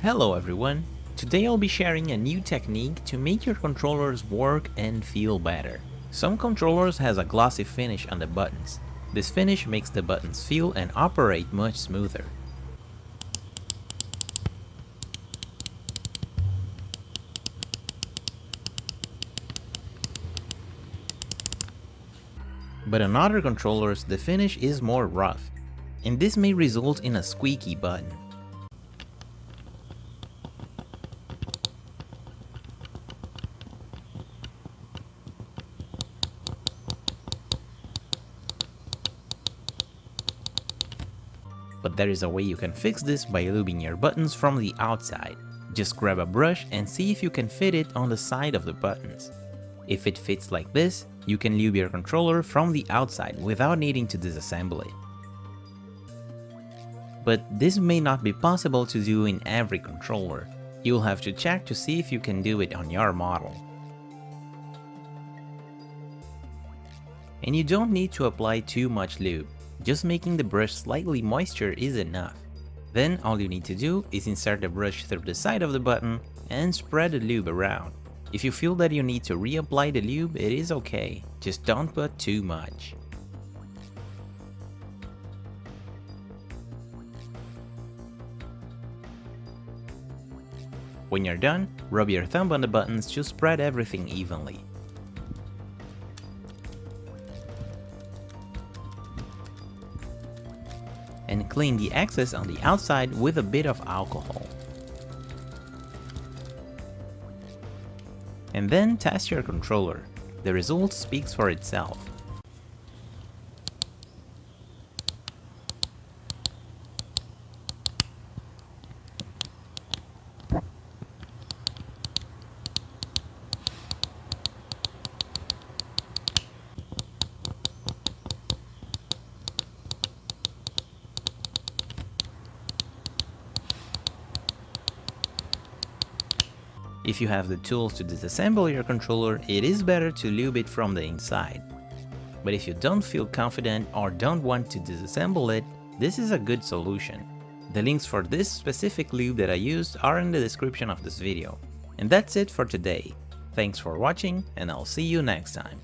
Hello everyone! Today I'll be sharing a new technique to make your controllers work and feel better. Some controllers has a glossy finish on the buttons. This finish makes the buttons feel and operate much smoother. But on other controllers the finish is more rough, and this may result in a squeaky button. But there is a way you can fix this by lubing your buttons from the outside. Just grab a brush and see if you can fit it on the side of the buttons. If it fits like this, you can lube your controller from the outside without needing to disassemble it. But this may not be possible to do in every controller. You'll have to check to see if you can do it on your model. And you don't need to apply too much lube. Just making the brush slightly moisture is enough. Then all you need to do is insert the brush through the side of the button and spread the lube around. If you feel that you need to reapply the lube, it is okay, just don't put too much. When you're done, rub your thumb on the buttons to spread everything evenly. And clean the excess on the outside with a bit of alcohol. And then test your controller. The result speaks for itself. If you have the tools to disassemble your controller, it is better to lube it from the inside. But if you don't feel confident or don't want to disassemble it, this is a good solution. The links for this specific lube that I used are in the description of this video. And that's it for today. Thanks for watching, and I'll see you next time.